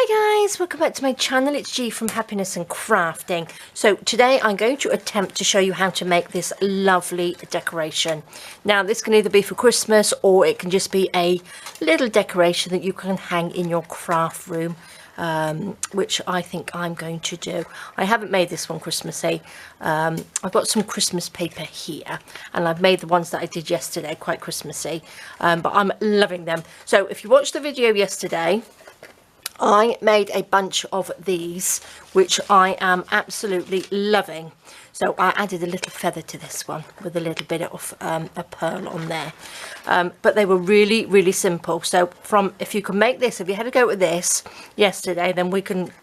Hi guys, welcome back to my channel. It's G from Happiness and Crafting. So today I'm going to attempt to show you how to make this lovely decoration. Now this can either be for Christmas or it can just be a little decoration that you can hang in your craft room, which I think I'm going to do. I haven't made this one Christmassy. I've got some Christmas paper here and I've made the ones that I did yesterday quite Christmassy, but I'm loving them. So if you watched the video yesterday, I made a bunch of these, which I am absolutely loving. So I added a little feather to this one with a little bit of a pearl on there. But they were really, really simple. So if you can make this, if you had to go with this yesterday, then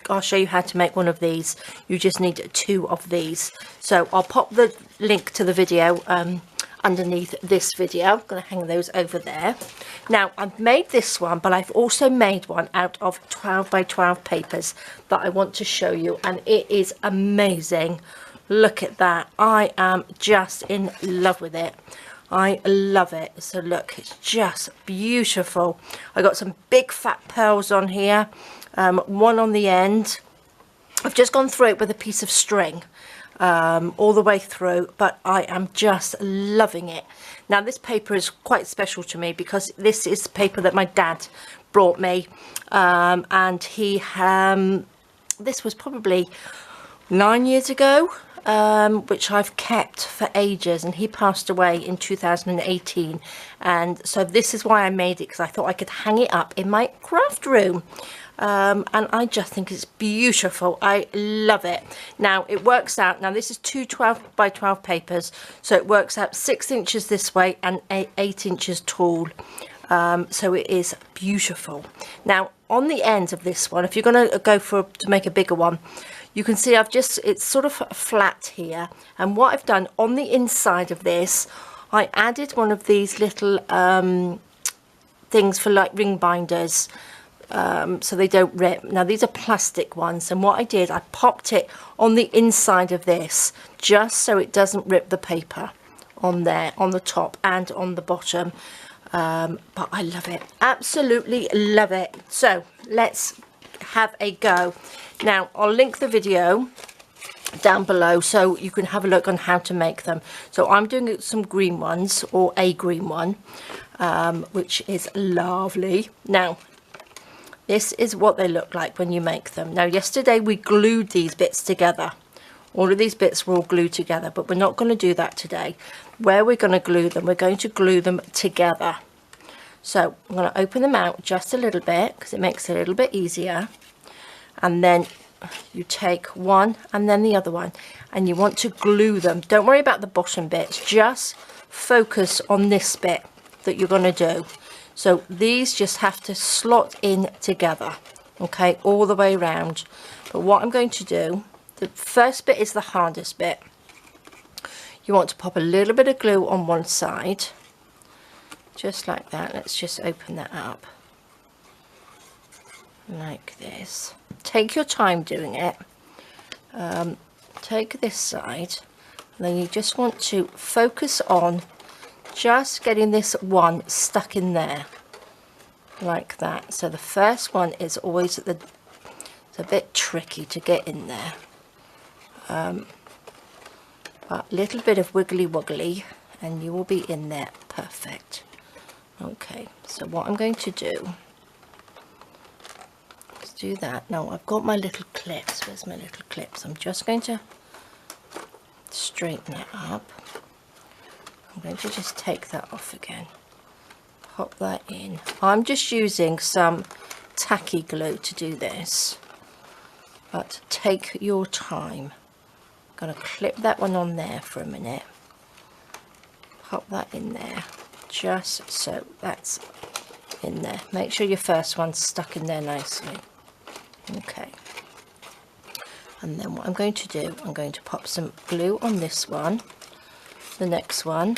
I'll show you how to make one of these. You just need 2 of these. So I'll pop the link to the video underneath this video. I'm going to hang those over there. Now I've made this one, but I've also made one out of 12 by 12 papers that I want to show you, and it is amazing. Look at that. I am just in love with it. I love it. So look, it's just beautiful. I got some big fat pearls on here, one on the end. I've just gone through it with a piece of string all the way through, but I am just loving it. Now this paper is quite special to me because this is paper that my dad brought me, and this was probably 9 years ago, which I've kept for ages, and he passed away in 2018, and so this is why I made it, because I thought I could hang it up in my craft room. And I just think it's beautiful. I love it. Now it works out, now this is 2 12 by 12 papers, so it works out 6 inches this way and 8 inches tall. So it is beautiful. Now on the ends of this one, if you're going to go to make a bigger one, you can see it's sort of flat here, and what I've done on the inside of this, I added one of these little things for like ring binders, so they don't rip. Now these are plastic ones, and what I did, I popped it on the inside of this just so it doesn't rip the paper on there, on the top and on the bottom. But I love it, absolutely love it. So let's have a go. Now I'll link the video down below so you can have a look on how to make them. So I'm doing some green ones, or a green one, which is lovely. Now this is what they look like when you make them. Now yesterday we glued these bits together. All of these bits were all glued together, but we're not going to do that today. Where we're going to glue them, we're going to glue them together. So I'm going to open them out just a little bit because it makes it a little bit easier. And then you take one and then the other one, and you want to glue them. Don't worry about the bottom bits, just focus on this bit that you're going to do. So these just have to slot in together, okay, all the way around. But what I'm going to do, the first bit is the hardest bit. You want to pop a little bit of glue on one side, just like that. Let's just open that up like this. Take your time doing it. Take this side, and then you just want to focus on just getting this one stuck in there like that. So the first one is always it's a bit tricky to get in there, but a little bit of wiggly woggly and you will be in there perfect. Okay, so what I'm going to do is do that. Now I've got my little clips. Where's my little clips? I'm just going to straighten it up. I'm going to just take that off again, pop that in. I'm just using some tacky glue to do this, but take your time. I'm going to clip that one on there for a minute, pop that in there, just so that's in there. Make sure your first one's stuck in there nicely. Okay, and then what I'm going to do, I'm going to pop some glue on this one, the next one,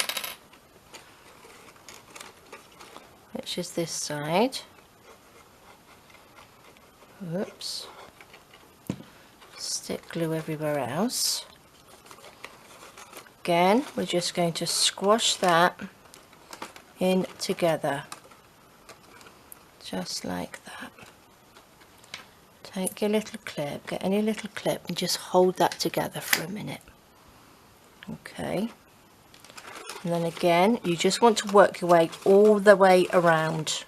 which is this side. Whoops. Stick glue everywhere else. Again, we're just going to squash that in together, just like that. Take your little clip, get any little clip and just hold that together for a minute. Okay. And then again, you just want to work your way all the way around.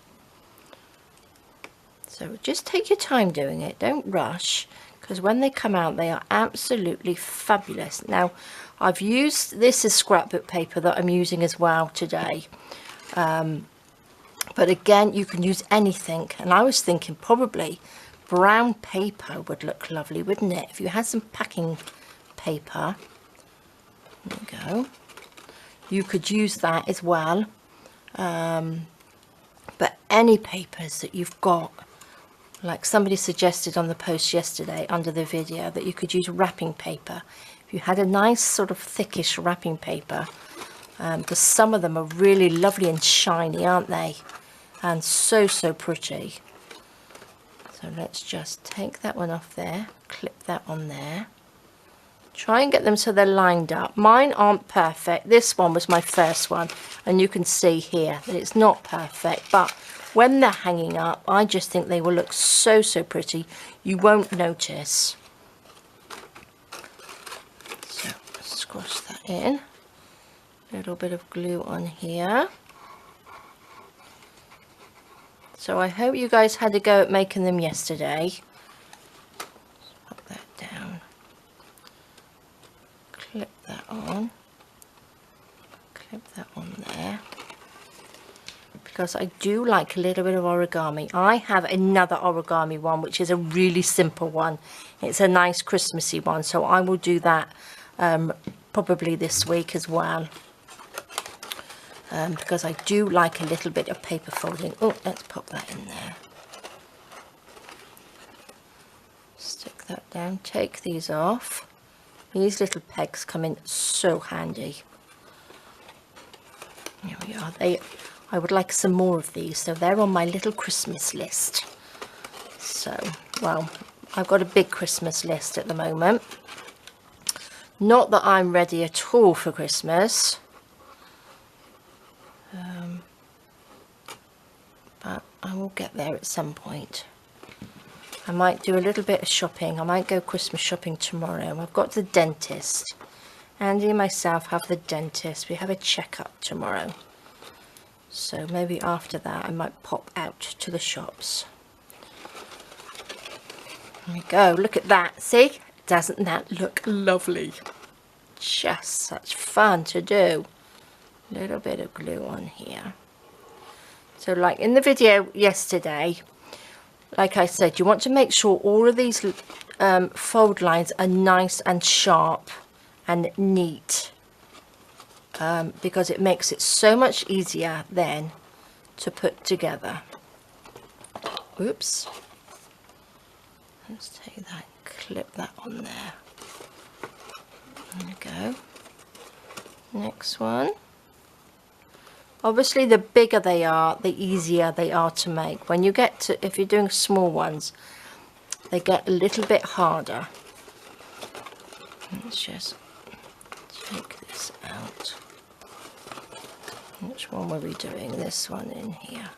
So just take your time doing it, don't rush, because when they come out they are absolutely fabulous. Now I've used, this is scrapbook paper that I'm using as well today. But again, you can use anything, and I was thinking probably brown paper would look lovely, wouldn't it? If you had some packing paper, there you go, you could use that as well. But any papers that you've got, like somebody suggested on the post yesterday under the video, that you could use wrapping paper. If you had a nice sort of thickish wrapping paper, because some of them are really lovely and shiny, aren't they? And so pretty. So let's just take that one off there, clip that on there. Try and get them so they're lined up. Mine aren't perfect. This one was my first one, and you can see here that it's not perfect, but when they're hanging up, I just think they will look so pretty. You won't notice. So squash that in. A little bit of glue on here. So I hope you guys had a go at making them yesterday. Pop that down. Clip that on. Clip that on there. Because I do like a little bit of origami. I have another origami one, which is a really simple one. It's a nice Christmassy one, so I will do that probably this week as well. Because I do like a little bit of paper folding. Oh, let's pop that in there. Stick that down. Take these off. These little pegs come in so handy. Here we are. I would like some more of these, so they're on my little Christmas list. So, well, I've got a big Christmas list at the moment. Not that I'm ready at all for Christmas. But I will get there at some point. I might do a little bit of shopping. I might go Christmas shopping tomorrow. I've got the dentist. Andy and myself have the dentist. We have a checkup tomorrow. So maybe after that I might pop out to the shops. There we go. Look at that. See? Doesn't that look lovely? Just such fun to do. A little bit of glue on here. So like in the video yesterday, like I said, you want to make sure all of these fold lines are nice and sharp and neat, because it makes it so much easier then to put together. Oops. Let's take that, clip that on there. There we go. Next one. Obviously the bigger they are, the easier they are to make. When you get to, if you're doing small ones, they get a little bit harder. Let's just take this out. Which one were we doing? This one in here.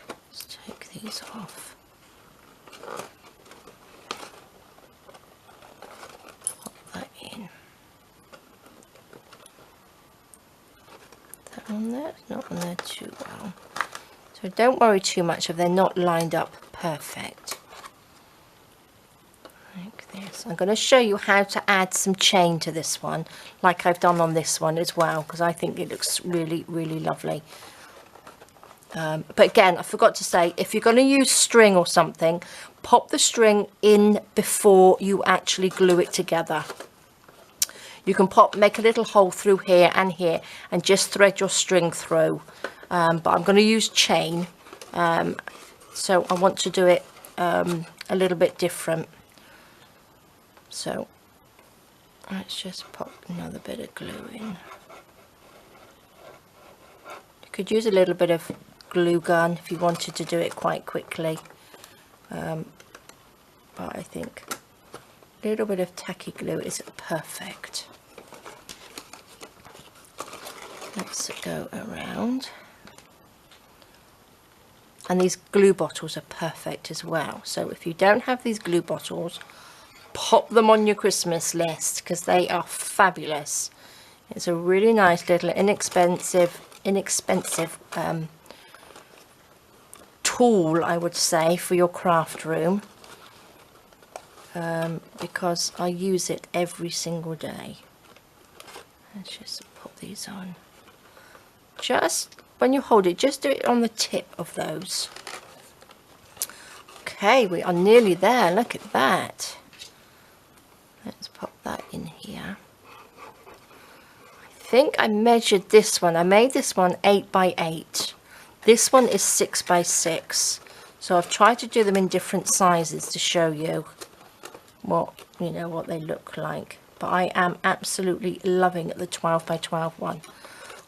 Let's take these off. Pop that in. On there, it's not on there too well, so don't worry too much if they're not lined up perfect. Like this. I'm going to show you how to add some chain to this one, like I've done on this one as well, because I think it looks really lovely. But again, I forgot to say, if you're going to use string or something, pop the string in before you actually glue it together. You can make a little hole through here and just thread your string through. But I'm going to use chain, so I want to do it a little bit different. So let's just pop another bit of glue in. You could use a little bit of glue gun if you wanted to do it quite quickly. But I think a little bit of tacky glue is perfect. Let's go around. And these glue bottles are perfect as well. So if you don't have these glue bottles, pop them on your Christmas list because they are fabulous. It's a really nice little inexpensive tool, I would say, for your craft room, because I use it every single day. Let's just put these on. Just when you hold it, just do it on the tip of those. Okay, we are nearly there. Look at that. Let's pop that in here. I think I measured this one. I made this one 8 by 8. This one is 6 by 6. So I've tried to do them in different sizes to show you what they look like. But I am absolutely loving the 12 by 12 one.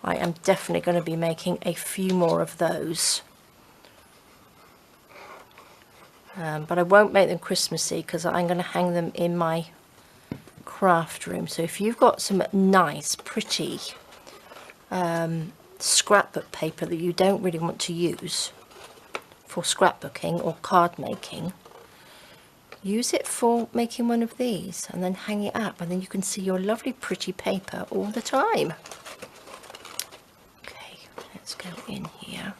I am definitely going to be making a few more of those. But I won't make them Christmassy because I'm going to hang them in my craft room. So if you've got some nice, pretty scrapbook paper that you don't really want to use for scrapbooking or card making, use it for making one of these and then hang it up, and then you can see your lovely pretty paper all the time. Okay, let's go in here,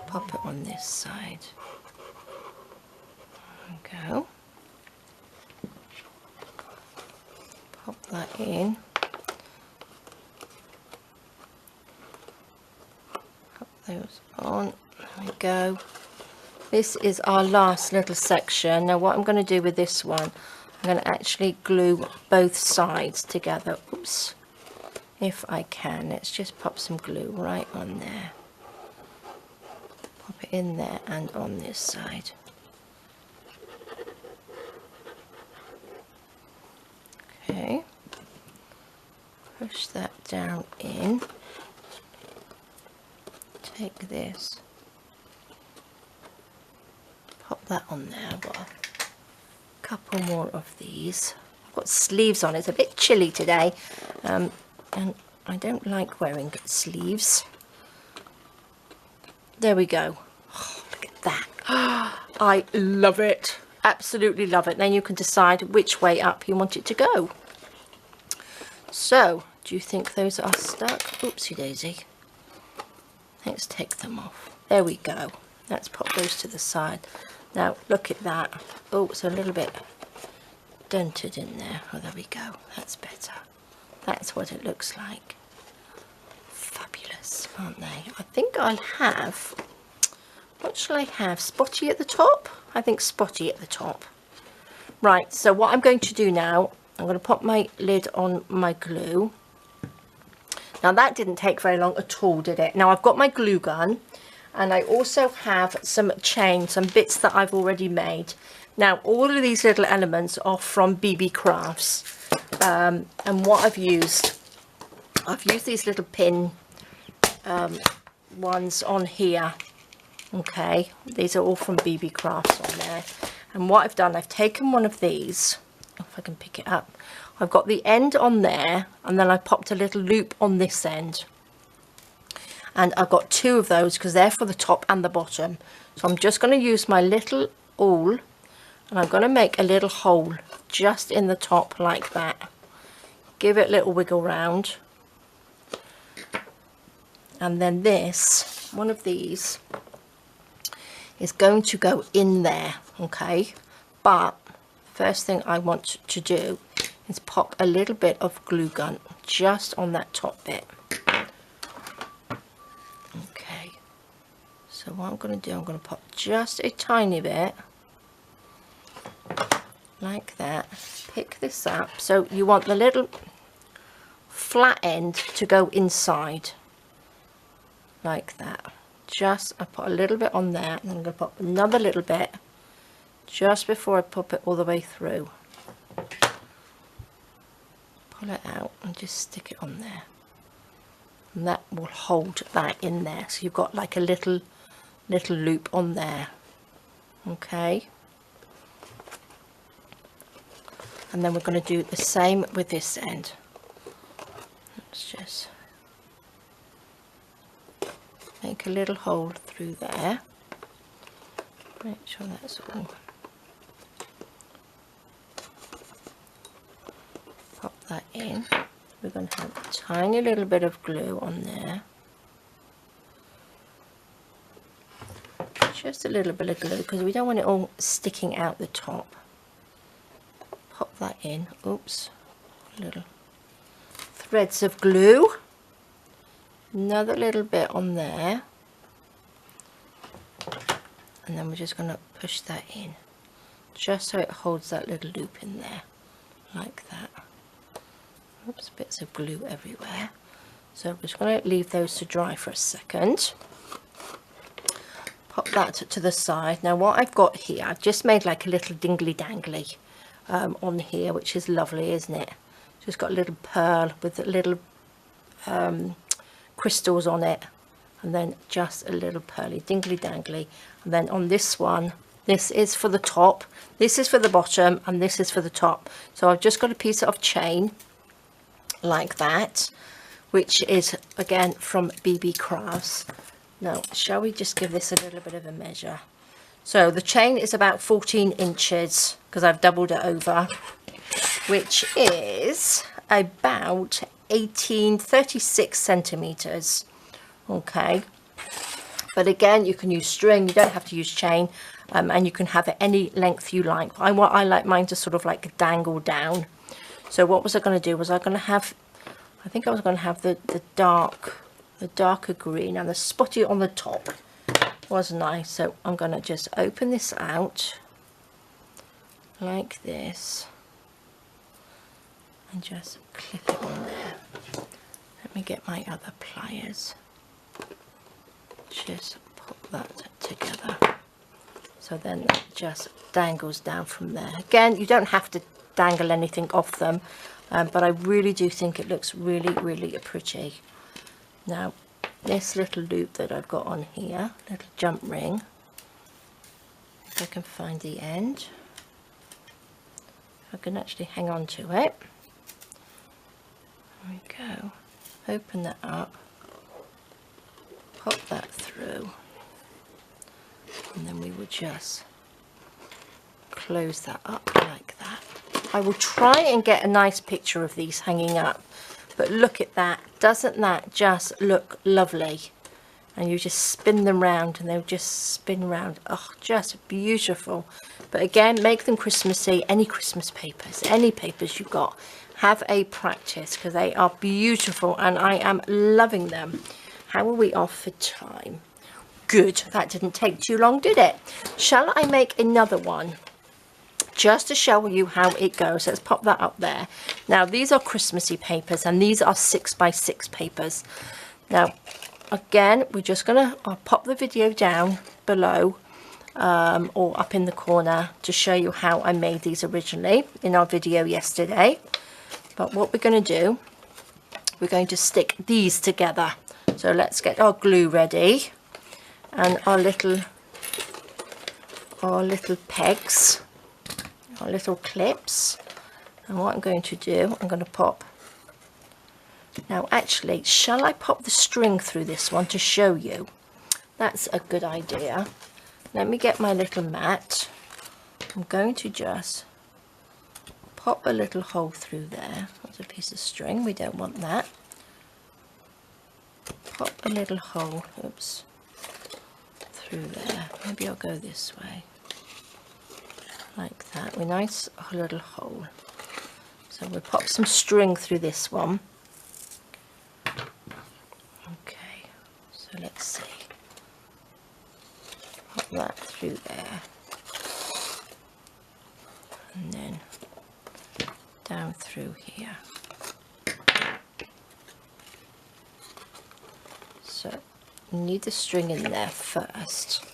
pop it on this side. There we go. Pop that in. Pop those on. There we go. This is our last little section. Now what I'm going to do with this one, I'm going to actually glue both sides together. Oops. If I can. Let's just pop some glue right on there. Pop it in there and on this side. Okay. Push that down in. Take this. Pop that on there. I've got a couple more of these. I've got sleeves on. It's a bit chilly today, and I don't like wearing sleeves. There we go. Oh, look at that. I love it. Absolutely love it. Then you can decide which way up you want it to go. So, do you think those are stuck? Oopsie daisy. Let's take them off. There we go. Let's pop those to the side. Now, look at that. Oh, it's a little bit dented in there. Oh, there we go. That's better. That's what it looks like. Fabulous, aren't they? I think I'll have... What shall I have? Spotty at the top? I think spotty at the top. Right, so what I'm going to do now, I'm going to pop my lid on my glue. Now that didn't take very long at all, did it? Now I've got my glue gun, and I also have some chain, some bits that I've already made. Now all of these little elements are from BB Crafts, and what I've used these little pin ones on here. Okay, these are all from BB Crafts on there. And what I've done, I've taken one of these, if I can pick it up. I've got the end on there, and then I popped a little loop on this end. And I've got two of those because they're for the top and the bottom. So I'm just going to use my little awl, and I'm going to make a little hole just in the top like that. Give it a little wiggle round. And then this, one of these, is going to go in there, okay? But first thing I want to do is pop a little bit of glue gun just on that top bit. Okay, so what I'm going to do, I'm going to pop just a tiny bit like that. Pick this up. So you want the little flat end to go inside like that. Just, I put a little bit on there, and I'm going to pop another little bit just before I pop it all the way through. Pull it out and just stick it on there, and that will hold that in there. So you've got like a little loop on there. Okay, and then we're going to do the same with this end. Let's just, make a little hole through there. Make sure that's all. Pop that in. We're going to have a tiny little bit of glue on there. Just a little bit of glue because we don't want it all sticking out the top. Pop that in. Oops. Little threads of glue. Another little bit on there. And then we're just going to push that in. Just so it holds that little loop in there. Like that. Oops, bits of glue everywhere. So we're just going to leave those to dry for a second. Pop that to the side. Now what I've got here, I've just made like a little dingly dangly on here, which is lovely, isn't it? Just got a little pearl with little crystals on it, and then just a little pearly dingly dangly. And then on this one, this is for the top, this is for the bottom, and this is for the top. So I've just got a piece of chain like that, which is again from BB Crafts. Now shall we just give this a little bit of a measure? So the chain is about 14 inches because I've doubled it over, which is about 36 centimeters. Okay, but again, you can use string, you don't have to use chain, and you can have it any length you like. I like mine to sort of like dangle down. So what was I going to do? Was I going to have, I think I was going to have the darker green and the spotty on the top, wasn't I? So I'm going to just open this out like this and just clip it on there. Let me get my other pliers. Just pop that together. So then that just dangles down from there. Again, you don't have to dangle anything off them, but I really do think it looks really, really pretty. Now, this little loop that I've got on here, little jump ring, if I can find the end, I can actually hang on to it. There we go. Open that up, pop that through, and then we will just close that up like that. I will try and get a nice picture of these hanging up, but look at that. Doesn't that just look lovely? And you just spin them round and they'll just spin round. Oh, just beautiful. But again, make them Christmassy. Any Christmas papers, any papers you've got, have a practice because they are beautiful and I am loving them. How are we off for time? Good, that didn't take too long, did it? Shall I make another one just to show you how it goes? Let's pop that up there. Now these are Christmassy papers and these are 6x6 papers. Now again, we're just gonna, I'll pop the video down below or up in the corner to show you how I made these originally in our video yesterday. But what we're going to do, we're going to stick these together. So let's get our glue ready and our little pegs, our little clips. And what I'm going to do, I'm going to pop. Now actually, shall I pop the string through this one to show you? That's a good idea. Let me get my little mat. I'm going to just pop a little hole through there. That's a piece of string, we don't want that. Pop a little hole, oops, through there. Maybe I'll go this way. Like that, with a nice little hole. So we'll pop some string through this one. Okay, so let's see. Pop that through there. And then down through here. So you need the string in there first.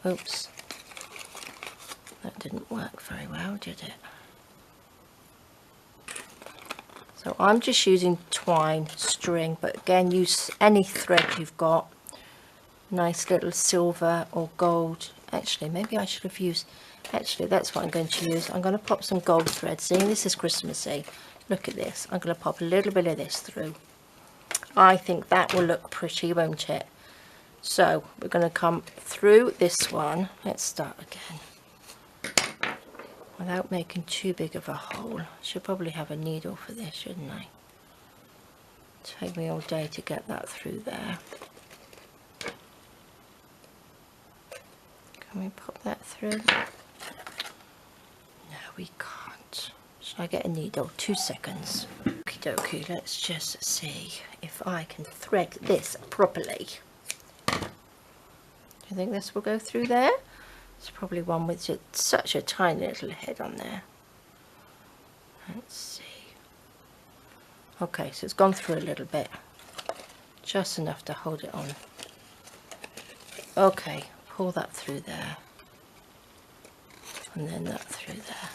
Oops, that didn't work very well, did it? So I'm just using twine string, but again, use any thread you've got. Nice little silver or gold. Actually, maybe I should have used, actually that's what I'm going to use. I'm going to pop some gold thread. See, this is Christmassy. Look at this. I'm going to pop a little bit of this through. I think that will look pretty, won't it? So we're going to come through this one. Let's start again without making too big of a hole. Should probably have a needle for this, shouldn't I? Take me all day to get that through there. Can we pop that through? No, we can't. Shall I get a needle? 2 seconds. Okie dokie, let's just see if I can thread this properly. Do you think this will go through there? It's probably one with just such a tiny little head on there. Let's see. Okay, so it's gone through a little bit. Just enough to hold it on. Okay, pull that through there. And then that through there.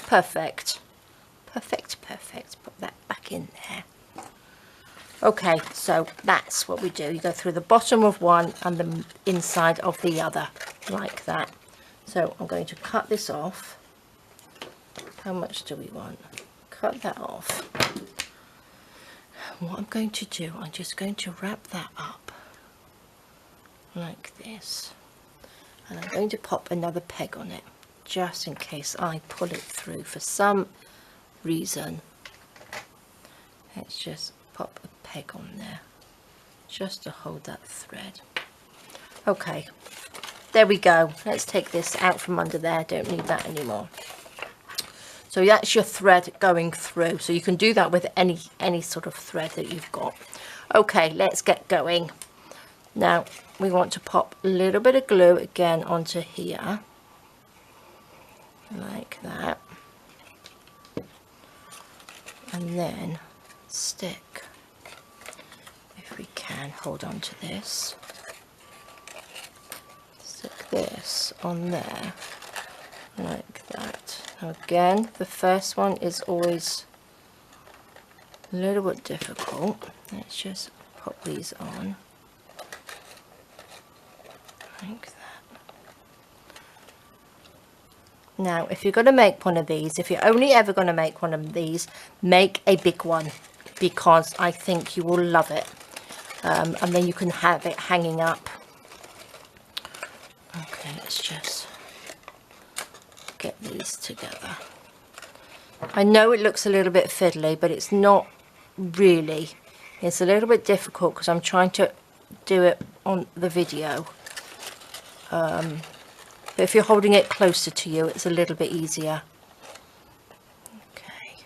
Perfect. Perfect, perfect. Put that back in there. Okay, so that's what we do. You go through the bottom of one and the inside of the other, like that. So I'm going to cut this off. How much do we want? Cut that off. What I'm going to do, I'm just going to wrap that up like this. And I'm going to pop another peg on it, just in case I pull it through for some reason. Let's just pop a peg on there just to hold that thread. Okay, there we go. Let's take this out from under there. Don't need that anymore. So that's your thread going through. So you can do that with any sort of thread that you've got. Okay, let's get going. Now we want to pop a little bit of glue again onto here, like that, and then stick, if we can, hold on to this, stick this on there like that. Now again, the first one is always a little bit difficult. Let's just pop these on like that. Now if you're going to make one of these, if you're only ever going to make one of these, make a big one, because I think you will love it. And then you can have it hanging up. Okay, let's just get these together. I know it looks a little bit fiddly, but it's not really. It's a little bit difficult because I'm trying to do it on the video. But if you're holding it closer to you, it's a little bit easier. Okay.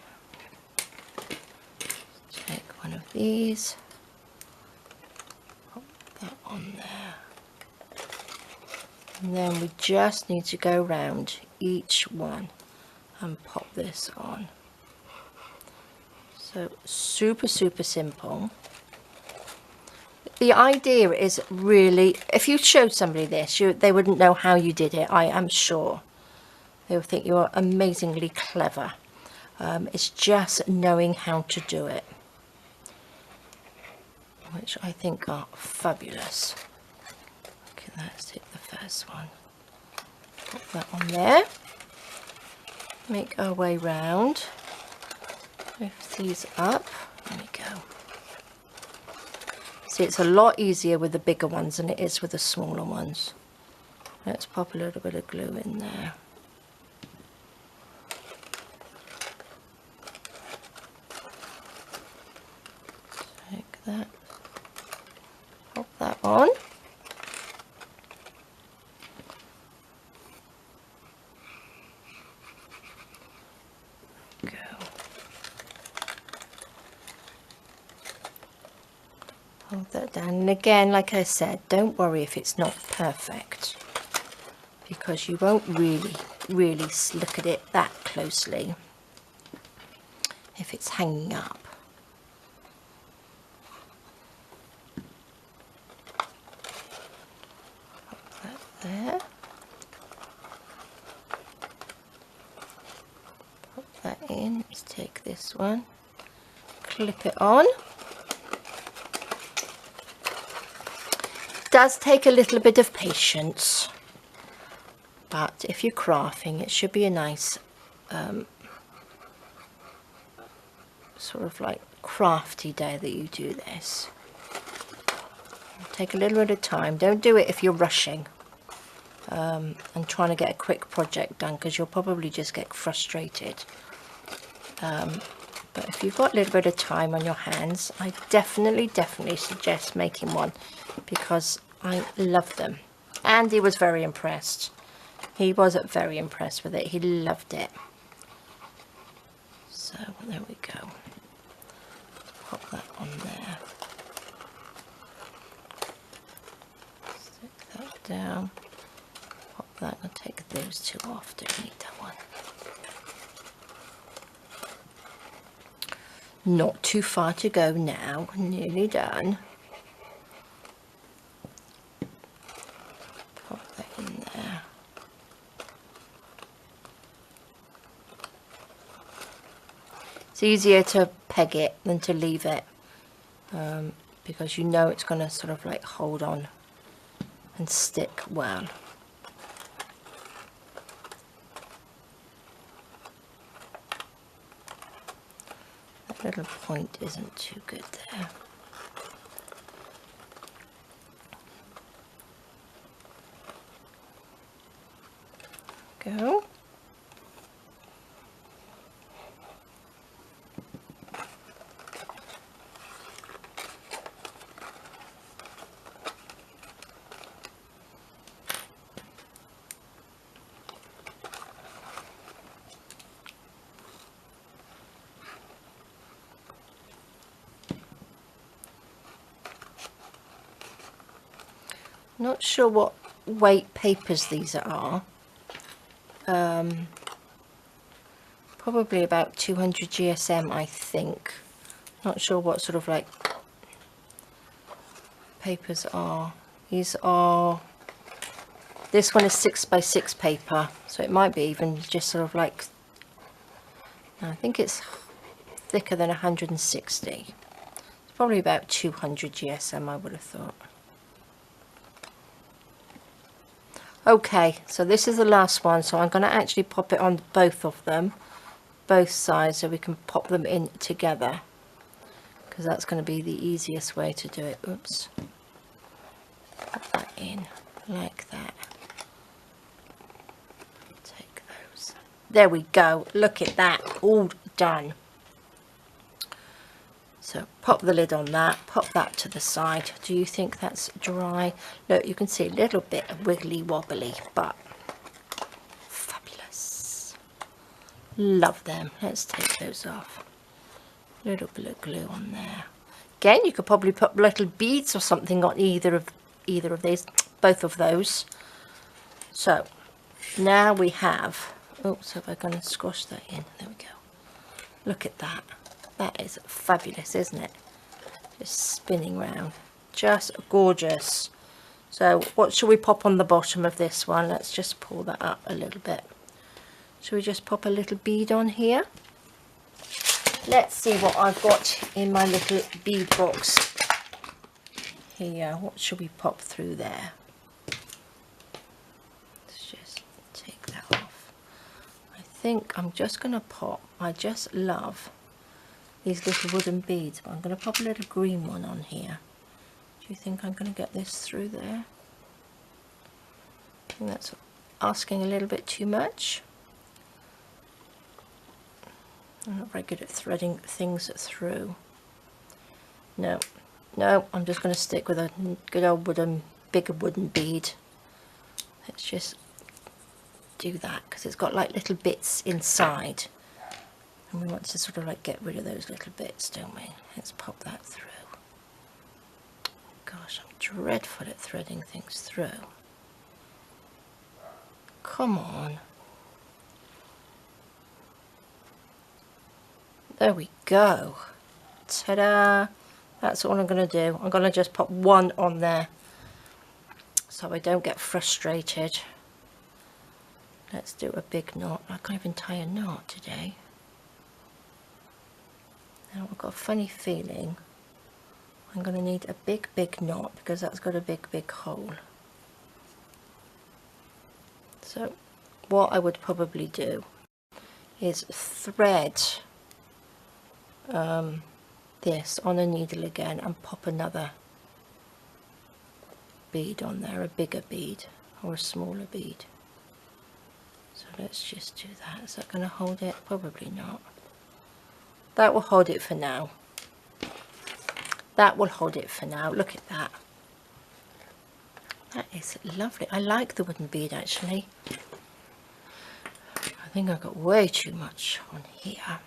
Take one of these. Pop that on there. And then we just need to go round each one and pop this on. So super simple. The idea is really, if you showed somebody this, they wouldn't know how you did it, I am sure. They would think you're amazingly clever. It's just knowing how to do it, which I think are fabulous. Okay, let's take the first one. Put that on there. Make our way round. Lift these up. There we go. See, it's a lot easier with the bigger ones than it is with the smaller ones. Let's pop a little bit of glue in there. Take that. Pop that on. Hold that down, and again, like I said, don't worry if it's not perfect, because you won't really look at it that closely if it's hanging up. Pop that there. Pop that in. Let's take this one, clip it on. Does take a little bit of patience, but if you're crafting, it should be a nice sort of like crafty day that you do this. Take a little bit of time. Don't do it if you're rushing and trying to get a quick project done, because you'll probably just get frustrated. But if you've got a little bit of time on your hands, I definitely suggest making one, because I love them. Andy was very impressed. He was very impressed with it. He loved it. So there we go. Pop that on there. Stick that down. Pop that. I'll take those two off. Don't need that one. Not too far to go now. Nearly done. Pop that in there. It's easier to peg it than to leave it, because you know it's going to sort of like hold on and stick well. That little point isn't too good there. Go. Not sure what weight papers these are. Probably about 200 GSM, I think. Not sure what sort of like papers are. These are, this one is 6x6 paper, so it might be even just sort of like, I think it's thicker than 160. It's probably about 200 GSM, I would have thought. Okay, so this is the last one, so I'm going to actually pop it on both of them, both sides, so we can pop them in together, because that's going to be the easiest way to do it. Oops. Pop that in like that. Take those. There we go. Look at that. All done. So pop the lid on that, pop that to the side. Do you think that's dry? Look, you can see a little bit of wiggly wobbly, but fabulous. Love them. Let's take those off. A little bit of glue on there. Again, you could probably put little beads or something on either of these, both of those. So now we have, oh, so if I'm going to squash that in, there we go. Look at that. That is fabulous, isn't it? Just spinning round. Just gorgeous. So what should we pop on the bottom of this one? Let's just pull that up a little bit. Should we just pop a little bead on here? Let's see what I've got in my little bead box here. What should we pop through there? Let's just take that off. I think I'm just going to pop, I just love these little wooden beads, but I'm going to pop a little green one on here. Do you think I'm going to get this through there? I think that's asking a little bit too much. I'm not very good at threading things through. No, I'm just going to stick with a good old wooden, bigger wooden bead. Let's just do that, because it's got like little bits inside. And we want to sort of like get rid of those little bits, don't we? Let's pop that through. Gosh, I'm dreadful at threading things through. Come on. There we go. Ta-da! That's all I'm going to do. I'm going to just pop one on there so I don't get frustrated. Let's do a big knot. I can't even tie a knot today. Now I've got a funny feeling I'm going to need a big knot, because that's got a big hole. So what I would probably do is thread this on a needle again and pop another bead on there, a bigger bead or a smaller bead. So let's just do that. Is that going to hold it? Probably not. That will hold it for now. That will hold it for now. Look at that. That is lovely. I like the wooden bead actually. I think I've got way too much on here.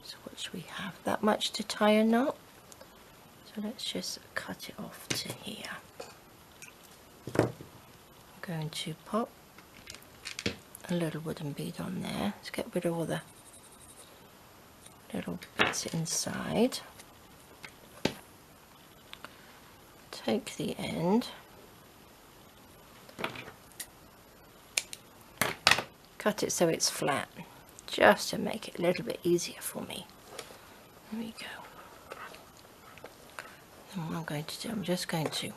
So what should we have? That much to tie a knot? So let's just cut it off to here. I'm going to pop a little wooden bead on there. Let's get rid of all the little bits inside. Take the end, cut it so it's flat, just to make it a little bit easier for me. There we go. And what I'm going to do, I'm just going to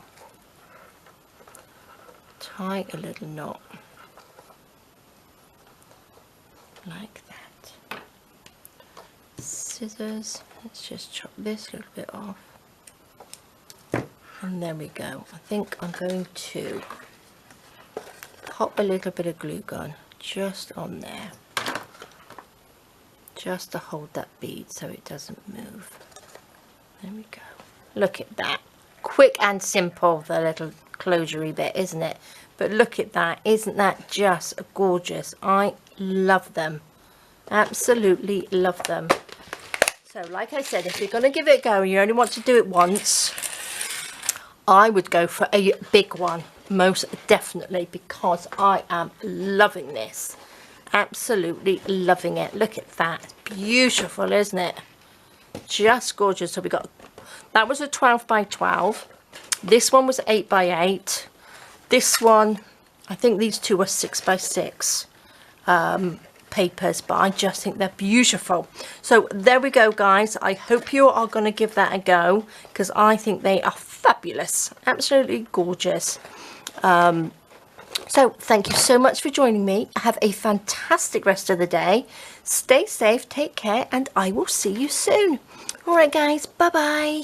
tie a little knot like that. Scissors, let's just chop this little bit off. And there we go. I think I'm going to pop a little bit of glue gun just on there, just to hold that bead so it doesn't move. There we go. Look at that. Quick and simple, the little closure-y bit, isn't it? But look at that. Isn't that just gorgeous? I love them. Absolutely love them. So like I said, if you're going to give it a go and you only want to do it once, I would go for a big one, most definitely, because I am loving this. Absolutely loving it. Look at that. Beautiful, isn't it? Just gorgeous. So we got, that was a 12 by 12. This one was 8 by 8. This one, I think these two are 6 by 6 papers, but I just think they're beautiful. So there we go, guys. I hope you are going to give that a go, because I think they are fabulous, absolutely gorgeous. So thank you so much for joining me. Have a fantastic rest of the day. Stay safe, take care, and I will see you soon. All right, guys, bye bye.